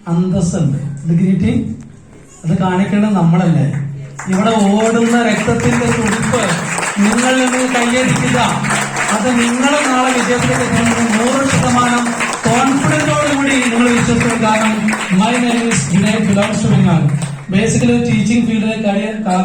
അന്തസ്സുണ്ട്, dignity. അത് കാണിക്കേണ്ടത് നമ്മളല്ലേ. ഇവിടെ ഓടുന്ന രക്തത്തിന്റെ തുടിപ്പ് നിങ്ങൾ നിന്ന് കയ്യടിക്കുക. അത് നിങ്ങൾ നാളെ വിജയത്തിലേക്ക് എത്തുന്നത് 100% കോൺഫിഡൻറ്റോടുകൂടി നിങ്ങൾ വിശ്വസിക്കും. കാരണം my name is Vinay, belongs to Bengal. Basically teaching ഫീൽഡിലെ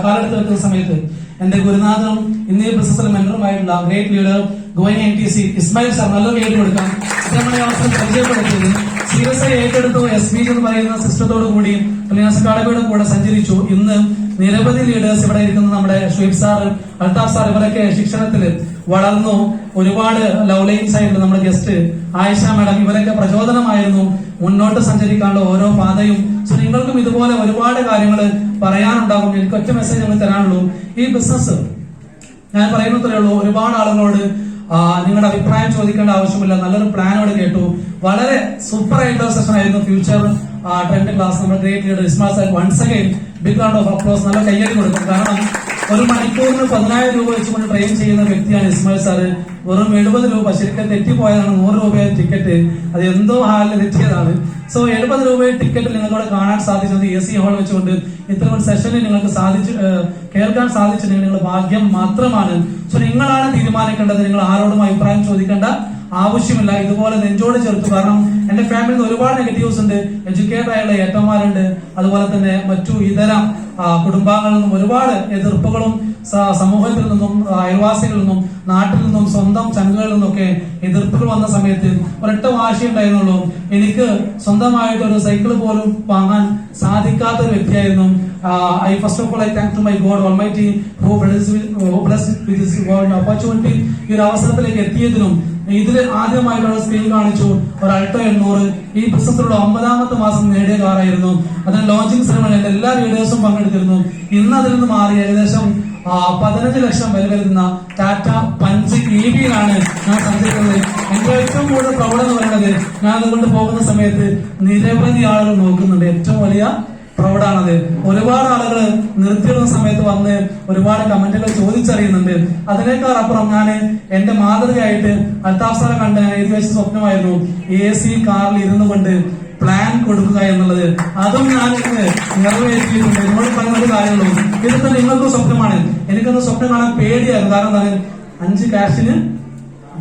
കാലെടുത്ത് വെക്കുന്ന സമയത്ത് എന്റെ ഗുരുനാഥനും ഇന്നീ ബിസിനസ്സിൽ മെന്ററുമായിട്ടുള്ള great leader going NTC Ismail sir, നല്ലൊരു പേര് കൊടുക്കാം. നമ്മുടെ അവസരം പരിചയപ്പെടുത്തിയത് സീരിയസ് ആയി ഏറ്റെടുത്തു. SB എന്ന് പറയുന്ന സിസ്റ്റത്തോടു കൂടി പ്രിയാസ് അക്കാഡമിയുടെ കൂടെ സഞ്ചരിച്ചു. ഇന്ന് നിരവധി ലീഡേഴ്സ് ഇവിടെ ഇരിക്കുന്ന നമ്മുടെ ഷുഹൈബ് സാർ, അൽതാഫ് സാർ, ഇവരൊക്കെ ശിക്ഷണത്തില് വളർന്നു. ഒരുപാട് ലവ് ലൈൻസ് ആയിരുന്നു. നമ്മുടെ ഗസ്റ്റ് ആയിഷ മാഡം, ഇവരൊക്കെ പ്രചോദനമായിരുന്നു മുന്നോട്ട് സഞ്ചരിക്കാനുള്ള ഓരോ പാതയും. സോ നിങ്ങൾക്കും ഇതുപോലെ ഒരുപാട് കാര്യങ്ങൾ പറയാനുണ്ടാകും. എനിക്ക് ഒറ്റ മെസ്സേജ് നിങ്ങൾ തരാനുള്ളൂ. ഈ ബിസിനസ് ഞാൻ പറയുന്നത്രേ ഉള്ളൂ. ഒരുപാട് ആളുകളോട് നിങ്ങളുടെ അഭിപ്രായം ചോദിക്കേണ്ട ആവശ്യമില്ല. നല്ലൊരു പ്ലാനോട് കേട്ടു. വളരെ സൂപ്പർ ആയിട്ടുള്ള സെഷൻ ആയിരുന്നു. ഫ്യൂച്ചർ ട്രെൻഡ് ക്ലാസ് നമ്മുടെ great leader Ismail sir, once again big round of applause. നല്ല കയ്യടി കൊടുക്കും. കാരണം ഒരു മണിക്കൂറിന് 10,000 രൂപ വെച്ചുകൊണ്ട് ട്രെയിൻ ചെയ്യുന്ന വ്യക്തിയാണ് ഇസ്മായിൽ സാറ്. വെറും 70 രൂപ, ശരിക്കും തെറ്റിപ്പോയതാണ്. 100 രൂപയുടെ ടിക്കറ്റ്, അത് എന്തോ ഹാലിൽ തെറ്റിയതാണ്. സോ 70 രൂപയുടെ ടിക്കറ്റിൽ നിങ്ങൾക്കവിടെ കാണാൻ സാധിച്ചത് AC ഹാൾ വെച്ചുകൊണ്ട് ഇത്തരം ഒരു സെഷനിൽ നിങ്ങൾക്ക് കേൾക്കാൻ സാധിച്ചിട്ടുണ്ടെങ്കിൽ നിങ്ങൾ ഭാഗ്യം മാത്രമാണ്. സോ നിങ്ങളാണ് തീരുമാനിക്കേണ്ടത്. നിങ്ങൾ ആരോടും അഭിപ്രായം ചോദിക്കേണ്ട ആവശ്യമില്ല. ഇതുപോലെ നെഞ്ചോട് ചേർത്തു. കാരണം എന്റെ ഫാമിലിയിൽ ഒരുപാട് നെഗറ്റീവ്സ് ഉണ്ട്. എഡ്യൂക്കേറ്റഡ് ആയുള്ള ഏട്ടന്മാരുണ്ട്, അതുപോലെ തന്നെ മറ്റു ഇതര കുടുംബാംഗങ്ങളിൽ നിന്നും ഒരുപാട് എതിർപ്പുകളും സമൂഹത്തിൽ നിന്നും അയൽവാസികളിൽ നിന്നും നാട്ടിൽ നിന്നും സ്വന്തം ചങ്കുകളിൽ നിന്നൊക്കെ എതിർപ്പുകൾ വന്ന സമയത്ത് ഒരൊറ്റ വാശിയുണ്ടായിരുന്നുള്ളൂ. എനിക്ക് സ്വന്തമായിട്ട് ഒരു സൈക്കിൾ പോലും വാങ്ങാൻ സാധിക്കാത്ത ഒരു വ്യക്തിയായിരുന്നു. I first of all I thank to my God Almighty who blessed with this opportunity. ഈ ഒരു അവസരത്തിലേക്ക് എത്തിയതിനും ഇതിൽ ആദ്യമായിട്ടുള്ള സ്ക്രീൻ കാണിച്ചു ഒരു അൾട്ടോ 800 ഈ ബിസിനസ്സിലൂടെ 9ാമത്തെ മാസം നേടിയ കാറായിരുന്നു. അതിന് ലോഞ്ചിങ് സെറമണിയിൽ എല്ലാ ലീഡേഴ്സും പങ്കെടുത്തിരുന്നു. ഇന്ന് അതിൽ നിന്ന് മാറി ഏകദേശം 15 ലക്ഷം വില വരുന്ന ടാറ്റ പഞ്ച് EV-യിലാണ് ഞാൻ സഞ്ചരിക്കുന്നത്. എന്റെ ഏറ്റവും കൂടുതൽ പ്രൗഢ എന്ന് പറയുന്നത് ഞാൻ അതുകൊണ്ട് പോകുന്ന സമയത്ത് നിരവധി ആളുകൾ നോക്കുന്നുണ്ട്. ഏറ്റവും വലിയ പ്രൗഢാണത്. ഒരുപാട് ആളുകൾ നിർത്തിയിടുന്ന സമയത്ത് വന്ന് ഒരുപാട് കമന്റുകൾ ചോദിച്ചറിയുന്നുണ്ട്. അതിനേക്കാൾ അപ്പുറം ഞാൻ എന്റെ മാതൃകയായിട്ട് അൽതാഫ് സാറെ കണ്ട് ഞാൻ എഴുതി വെച്ച സ്വപ്നമായിരുന്നു AC കാറിൽ ഇരുന്നു കൊണ്ട് പ്ലാൻ കൊടുക്കുക എന്നുള്ളത്. അതും ഞാൻ ഇന്ന് നിറവേറ്റിയിട്ടുണ്ട്. എന്നോട് പറയുന്ന കാര്യങ്ങളും ഇതൊക്കെ നിങ്ങൾക്കും സ്വപ്നമാണ്. എനിക്കൊന്ന് സ്വപ്നം കാണാൻ പേടിയായിരുന്നു. കാരണം എന്താണ്, 5 കാശിന്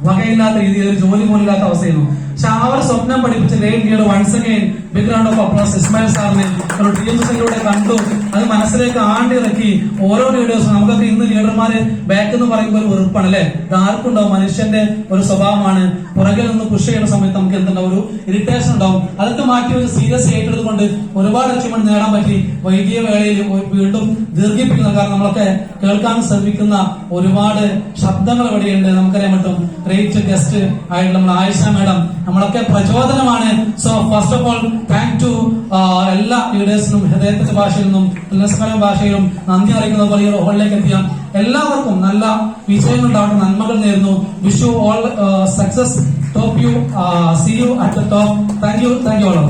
വകയില്ലാത്ത രീതിയിൽ ഒരു ജോലി പോലും ഇല്ലാത്ത അവസ്ഥയായിരുന്നു. പക്ഷെ ആ ഒരു സ്വപ്നം പഠിപ്പിച്ച great leader once again big round of applause Ismail സാറിനെ ഒരു TMSലൂടെ കണ്ടു. അത് മനസ്സിലേക്ക് ആണ്ടിറക്കി. ഓരോ ലീഡേഴ്സും നമുക്കൊക്കെ ഇന്ന് ലീഡർമാര് ബാക്ക് എന്ന് പറയുമ്പോൾ ഒരു വെറുപ്പാണ് അല്ലെ. ഇത് ആർക്കുണ്ടാവും, മനുഷ്യന്റെ ഒരു സ്വഭാവമാണ്. പുറകിൽ നിന്ന് പുഷ് ചെയ്യുന്ന സമയത്ത് നമുക്ക് എന്തുണ്ടാവും, ഒരു ഇറിറ്റേഷൻ ഉണ്ടാവും. അതൊക്കെ മാറ്റി ഒരു സീരിയസ് ഏറ്റെടുത്തുകൊണ്ട് ഒരുപാട് അച്ചീവ്മെന്റ് നേടാൻ പറ്റി. വൈകിയ വേളയിൽ വീണ്ടും ദീർഘിപ്പിക്കുന്ന, കാരണം നമ്മളൊക്കെ കേൾക്കാൻ ശ്രമിക്കുന്ന ഒരുപാട് ശബ്ദങ്ങൾ ഇവിടെയുണ്ട്. നമുക്കറിയാൻ പറ്റും ഗ്രേറ്റ് ഗസ്റ്റ് ആയിട്ട് നമ്മൾ ആയിഷ മാഡം, നമ്മളൊക്കെ പ്രചോദനമാണ്. So first of all thank to എല്ലാ ലീഡേഴ്സിനും ഹൃദയത്തിന്റെ ഭാഷയിൽ നിന്നും ഭാഷയിലും നന്ദി അറിയിക്കുന്ന പോലെ ഈ ഹോളിലേക്ക് എത്തിയ എല്ലാവർക്കും നല്ല വിജയങ്ങൾ ഉണ്ടാവട്ടെ, നന്മകൾ നേരുന്നു. Wish you all success. Top you, see you at the top. Thank you all.